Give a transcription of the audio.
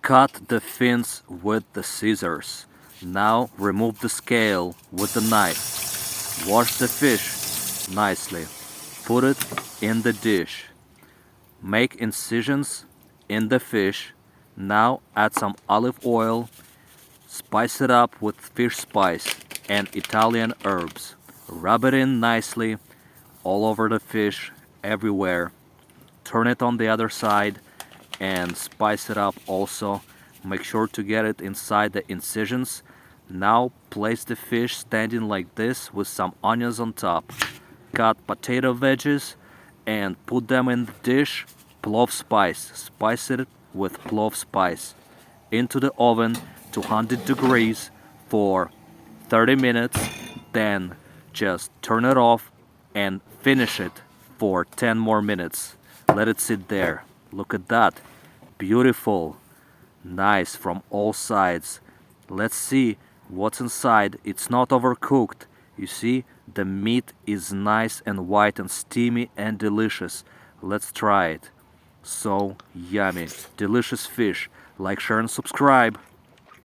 Cut the fins with the scissors. Now remove the scale with the knife. Wash the fish nicely. Put it in the dish. Make incisions in the fish. Now add some olive oil. Spice it up with fish spice and Italian herbs. Rub it in nicely all over the fish, everywhere. Turn it on the other side and spice it up also. Make sure to get it inside the incisions. Now place the fish standing like this with some onions on top. Cut potato veggies and put them in the dish. Plov spice. Spice it with plov spice. Into the oven, 200 degrees for 30 minutes. Then just turn it off and finish it for 10 more minutes. Let it sit there. Look at that. Beautiful. Nice from all sides. Let's see what's inside. It's not overcooked. You see, the meat is nice and white and steamy and delicious. Let's try it. So yummy. Delicious fish. Like, share and subscribe.